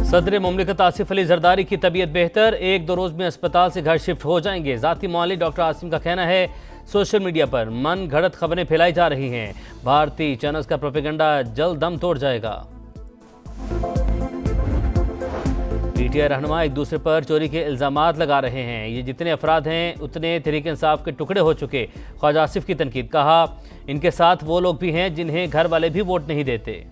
सदर मुमलिकत आसिफ अली जरदारी की तबीयत बेहतर, 1-2 रोज में अस्पताल से घर शिफ्ट हो जाएंगे। जाती मौलिक डॉक्टर आसिम का कहना है सोशल मीडिया पर मन घड़त खबरें फैलाई जा रही हैं, भारतीय चैनल्स का प्रोपेगेंडा जल्द दम तोड़ जाएगा। पीटीआई रहनुमा एक दूसरे पर चोरी के इल्जामात लगा रहे हैं, ये जितने अफराद हैं उतने तहरीक इंसाफ के टुकड़े हो चुके। ख्वाजा आसिफ की तनकीद, कहा इनके साथ वो लोग भी हैं जिन्हें घर वाले भी वोट नहीं देते।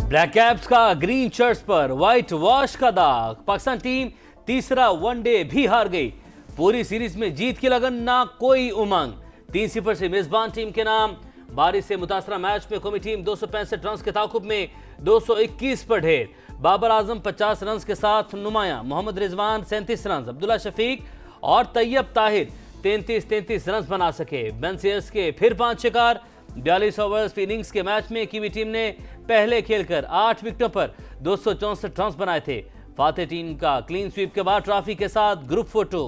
ब्लैक कैप्स का ग्रीन शर्ट्स पर व्हाइट वॉश का दाग, पाकिस्तान टीम तीसरा वनडे भी हार गई। पूरी सीरीज में जीत की लगन ना कोई उमंग, 3-0 से मेजबान टीम के नाम। बारिश से मुतासरा मैच में कौमी टीम 265 रन के ताकुब में 221 पर ढेर। बाबर आजम 50 रन के साथ नुमाया, मोहम्मद रिजवान 37 रन, अब्दुल्ला शफीक और तैयब ताहिर 33 रन बना सके। बेन सीयर्स के फिर 5 शिकार। 42 ओवर्स इनिंग्स के मैच में कीवी टीम ने पहले खेलकर 8 विकेटों पर 264 रन बनाए थे। फातेह टीम का क्लीन स्वीप के बाद ट्रॉफी के साथ ग्रुप फोटो।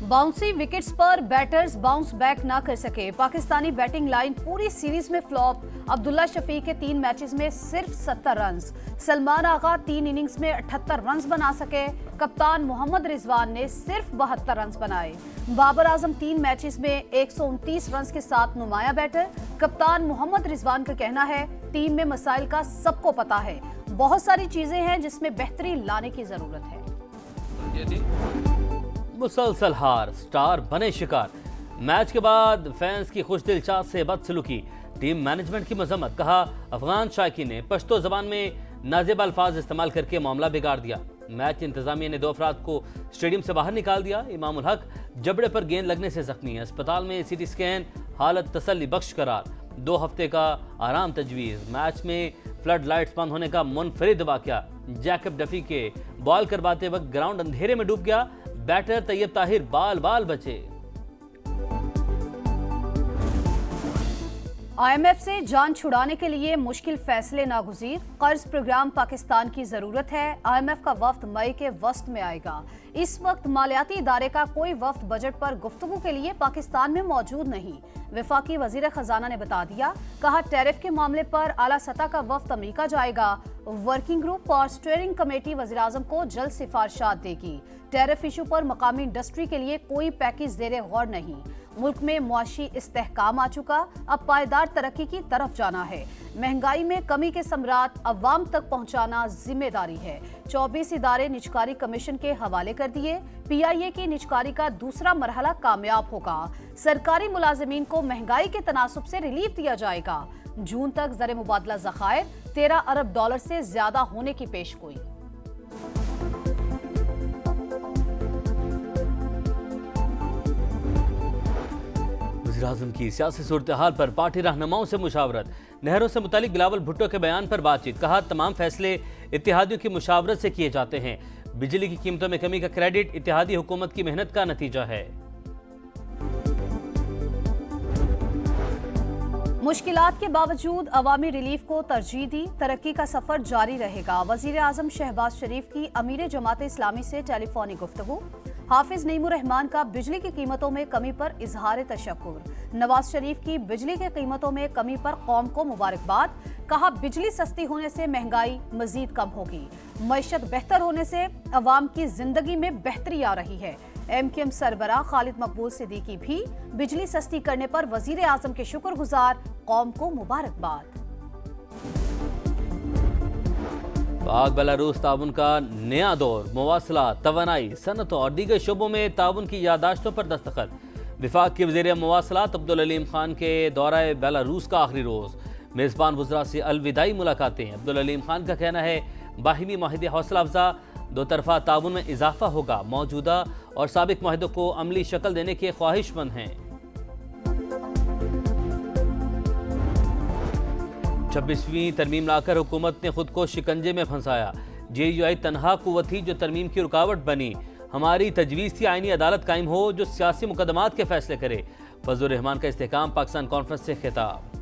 बाउंसी विकेट्स पर बैटर्स बाउंस बैक ना कर सके। पाकिस्तानी बैटिंग लाइन पूरी सीरीज में फ्लॉप। अब्दुल्ला शफीक के 3 मैचेस में सिर्फ 70 रन। सलमान आगा 3 इनिंग्स में 78 रन बना सके। कप्तान मोहम्मद रिजवान ने सिर्फ 72 रन बनाए। बाबर आजम 3 मैचेस में 129 रन के साथ नुमाया बैटर। कप्तान मोहम्मद रिजवान का कहना है टीम में मसाइल का सबको पता है, बहुत सारी चीजें हैं जिसमें बेहतरी लाने की जरूरत है। मुसलसल हार, स्टार बने शिकार। मैच के बाद फैंस की खुशदिल चाहत से बदसलूकी, टीम मैनेजमेंट की मजम्मत। कहा अफगान शायकीन ने पश्तो जबान में नाजेब अल्फाज इस्तेमाल करके मामला बिगाड़ दिया। मैच इंतजामिया ने 2 अफराद को स्टेडियम से बाहर निकाल दिया। इमामुल हक जबड़े पर गेंद लगने से जख्मी है, अस्पताल में सीटी स्कैन, हालत तसल्ली बख्श करार। 2 हफ्ते का आराम तजवीज़। मैच में फ्लड लाइट्स बंद होने का मुनफरिद वाकया। जैकब डफी के बॉल करवाते वक्त ग्राउंड अंधेरे में डूब गया। बैटर तैयब ताहिर बाल बाल बचे। IMF से जान छुड़ाने के लिए मुश्किल फैसले नागुज़ीर। कर्ज प्रोग्राम पाकिस्तान की जरूरत है। IMF का वफ्द मई के वस्त में आएगा। इस वक्त मालियाती इदारे का कोई वफ्द बजट पर गुफ्तगू के लिए पाकिस्तान में मौजूद नहीं। वफाकी वजीर खजाना ने बता दिया, कहा टैरिफ के मामले पर आला सतह का वफ्द अमेरिका जाएगा। वर्किंग ग्रुप और स्टीयरिंग कमेटी वज़ीर आज़म को जल्द सिफारिशात देगी। टैरिफ इशू पर मकामी इंडस्ट्री के लिए कोई पैकेज ज़ेरे गौर नहीं। मुल्क में मुआशी इस्तेहकाम आ चुका, अब पायदार तरक्की की तरफ जाना है। महंगाई में कमी के समरात अवाम तक पहुंचाना जिम्मेदारी है। 24 इदारे निजकारी कमीशन के हवाले कर दिए। PIA की निजकारी का दूसरा मरहला कामयाब होगा। सरकारी मुलाजिमीन को महंगाई के तनासुब से रिलीफ दिया जाएगा। जून तक ज़र मुबादला ज़खायर $13 अरब से ज्यादा होने की पेशगोई। वज़ीर-ए-आज़म की सियासी सूरत हाल पर पार्टी रहनुमाओं से मुशावरत। नहरों से मुतालिक बिलावल भुट्टो के बयान पर बातचीत। कहा तमाम फैसले इत्तेहादियों की मुशावरत से किए जाते हैं। बिजली की कीमतों में कमी का क्रेडिट इत्तेहादी हुकूमत की मेहनत का नतीजा है। मुश्किलात के बावजूद अवामी रिलीफ को तरजीह दी। तरक्की का सफर जारी रहेगा। वज़ीर आज़म शहबाज शरीफ की अमीर जमात इस्लामी से टेलीफोनिक गुफ्तगू। हाफिज नईमुर रहमान का बिजली की कीमतों में कमी पर इजहार तशक्कुर। नवाज शरीफ की बिजली की कीमतों में कमी पर कौम को मुबारकबाद। कहा बिजली सस्ती होने से महंगाई मजीद कम होगी। मईशत बेहतर होने से अवाम की जिंदगी में बेहतरी आ रही है। MKM सरबराह खालिद मकबूल सिद्दीकी भी बिजली सस्ती करने पर वजीर आजम के शुक्रगुजार, कौम को मुबारकबाद। पाक बेलारूस ताउन का नया दौर, मवासलात, तवानाई, सनत और दीगर शोबों में ताउन की यादाश्तों पर दस्तखत। विफाक के वज़ीर मवासलात अब्दुल अलीम खान के दौरा बेलारूस का आखिरी रोज़। मेज़बान वज़रा से अलविदाई मुलाकातें। अब्दुल अलीम खान का कहना है बाहिमी माहिदे हौसला अफजा, दो तरफा ताउन में इजाफा होगा। मौजूदा और साबिक माहिदों को अमली शक्ल देने के ख्वाहिशमंद हैं। 26वीं तरमीम लाकर हुकूमत ने खुद को शिकंजे में फंसाया। JUI तनहा कुव्वत थी जो तरमीम की रुकावट बनी। हमारी तजवीज़ थी आईनी अदालत कायम हो जो सियासी मुकदमात के फैसले करे। फजलुर रहमान का इस्तेहकाम पाकिस्तान कॉन्फ्रेंस से खिताब।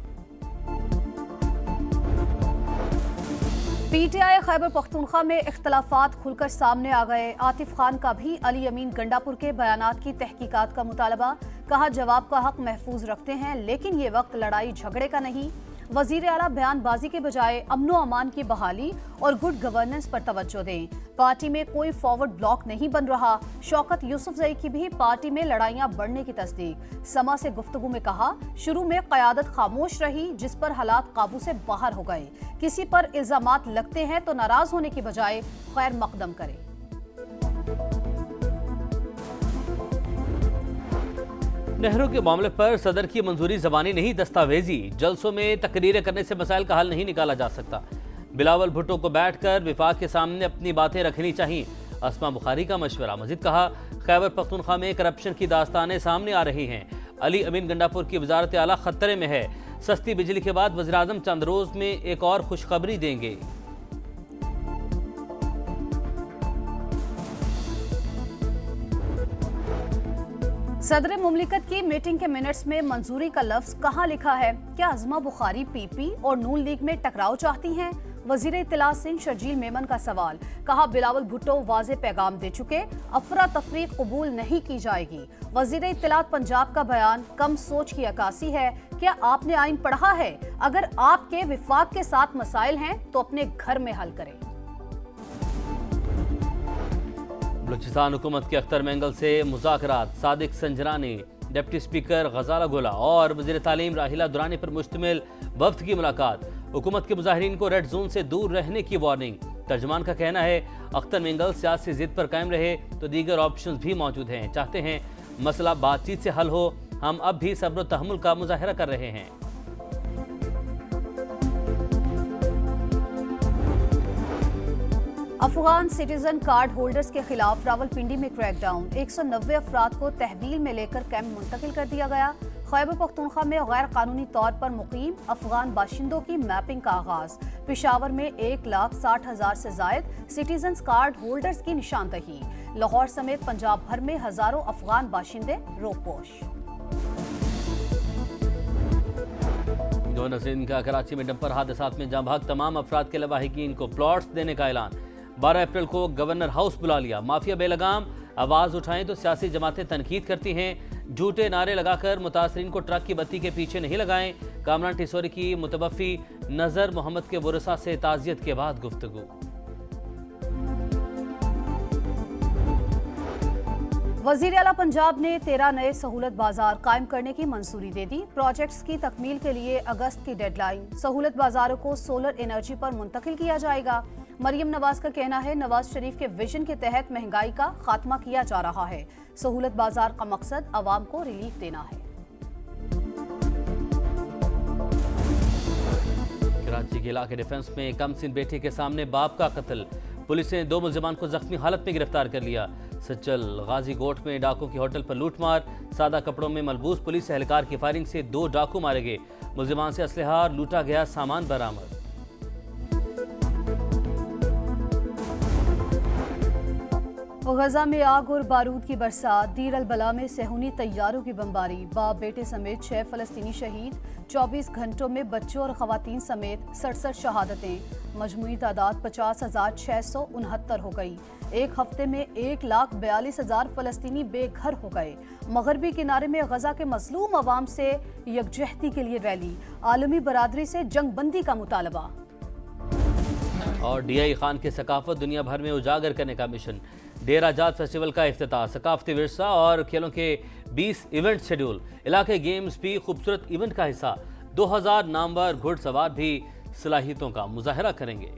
PTI खैबर पख्तूनख्वा में इख्तलाफात खुलकर सामने आ गए। आतिफ खान का भी अली अमीन गंडापुर के बयानात की तहकीकात का मुतालबा। कहा जवाब का हक महफूज रखते हैं लेकिन ये वक्त लड़ाई झगड़े का नहीं। वजीर आला बयानबाजी के बजाय अमनो अमान की बहाली और गुड गवर्नेंस पर तवज्जो दें। पार्टी में कोई फॉरवर्ड ब्लॉक नहीं बन रहा। शौकत यूसुफजई की भी पार्टी में लड़ाइयां बढ़ने की तस्दीक। समा से गुफ्तगू में कहा, शुरू में क़यादत खामोश रही, जिस पर हालात काबू से बाहर हो गए। किसी पर इल्जामात लगते हैं तो नाराज होने की बजाय खैर मकदम करें। नेहरू के मामले पर सदर की मंजूरी जबानी नहीं, दस्तावेजी। जलसों में तकरीरें करने से मसाइल का हल नहीं निकाला जा सकता। बिलावल भुट्टो को बैठकर विफाक के सामने अपनी बातें रखनी चाहिए, अस्मा बुखारी का मशवरा। मजीद कहा, खैबर पख्तूनख्वा में करप्शन की दास्तानें सामने आ रही हैं। अली अमीन गंडापुर की वजारत आला खतरे में है। सस्ती बिजली के बाद वज़ीर आज़म चंद रोज में एक और खुशखबरी देंगे। सदर मुमलिकत की मीटिंग के मिनट्स में मंजूरी का लफ्ज कहाँ लिखा है? क्या अस्मा बुखारी पीपी और नून लीग में टकराव चाहती हैं? वजीर इत्तला सिंध शर्जील मेमन का सवाल। कहा, बिलावल भुट्टो वाज़े पैगाम दे चुके, अफरा तफरी कबूल नहीं की जाएगी। वजीर इत्तलात पंजाब का बयान कम सोच की अक्कासी है। क्या आपने आइन पढ़ा है? अगर आपके विफाक के साथ मसाइल हैं तो अपने घर में हल करें। बलूचिस्तान हुकूमत के अख्तर मेंगल से मुज़ाकरात। सादिक संजरानी, डिप्टी स्पीकर गजाला गोला और वज़ीर तालीम राहिला दुरानी पर मुश्तमिल वफ्द की मुलाकात। हुकूमत के मुजाहिरीन को रेड जोन से दूर रहने की वार्निंग। तर्जमान का कहना है, अख्तर मेंगल सियासी जिद पर कायम रहे तो दीगर ऑप्शंस भी मौजूद हैं। चाहते हैं मसला बातचीत से हल हो। हम अब भी सब्र व तहम्मुल का मुजाहिरा कर रहे हैं। अफगान सिटीजन कार्ड होल्डर्स के खिलाफ रावलपिंडी में क्रैकडाउन। 190 अफराद को तहवील में लेकर कैंप मुंतकिल कर दिया गया। खैबर पख्तूनख्वा में गैर कानूनी तौर पर मुकीम अफगान बाशिंदों की मैपिंग का आगाज। पेशावर में 1,60,000 से जायद सिटीजन कार्ड होल्डर्स की निशानदही। लाहौर समेत पंजाब भर में हजारों अफगान बाशिंदे रोपोश। गवर्नर सिंध का कराची में डंपर हादसात में जाँ भाग तमाम अफराद के लवाहिकीन को प्लॉट्स देने का ऐलान। 12 अप्रैल को गवर्नर हाउस बुला लिया। माफिया बेलगाम आवाज उठाएं तो सियासी जमातें तनकीद करती हैं। झूठे नारे लगाकर मुतासरीन को ट्रक की बत्ती के पीछे नहीं लगाएं। कामरान टिसोरी की मुतवफ़ी नजर मोहम्मद के वरसा से ताज़ियत के बाद गुफ्तगू। वज़ीर आला पंजाब ने 13 नए सहूलत बाजार कायम करने की मंजूरी दे दी। प्रोजेक्ट्स की तकमील के लिए अगस्त की डेडलाइन। सहूलत बाजारों को सोलर एनर्जी पर मुंतकिल किया जाएगा। मरियम नवाज का कहना है, नवाज शरीफ के विजन के तहत महंगाई का खात्मा किया जा रहा है। सहूलत बाजार का मकसद आवाम को रिलीफ देना है। कराची के इलाके डिफेंस में कम सिंध बेटे के सामने बाप का कत्ल। पुलिस ने 2 मुलजिमान को जख्मी हालत में गिरफ्तार कर लिया। सचल गाजी गोट में डाकू की होटल पर लूटमार। सादा कपड़ों में मलबूस पुलिस एहलकार की फायरिंग से 2 डाकू मारे गए। मुलजिमान से असलहा और लूटा गया सामान बरामद। गजा में आग और बारूद की बरसात। दीर अल बला में सेहूनी तैयारों की बमबारी। बाप बेटे समेत 6 फलस्तीनी शहीद। 24 घंटों में बच्चों और खवातीन समेत 67 शहादतें। मजमूई तादाद 50,669 हो गई। एक हफ्ते में 1,42,000 फलस्तीनी बेघर हो गए। मगरबी किनारे में गजा के मजलूम अवाम से यकजहती के लिए रैली। आलमी बरादरी से जंगबंदी का मुतालबा। और DI खान के सकाफत दुनिया भर में उजागर करने का मिशन। डेरा जात फेस्टिवल का इफ्तिताह। सकाफती विरसा और खेलों के 20 इवेंट शेड्यूल। इलाके गेम्स भी खूबसूरत इवेंट का हिस्सा। 2000 नामवर घुड़सवार भी सलाहियतों का मुजाहरा करेंगे।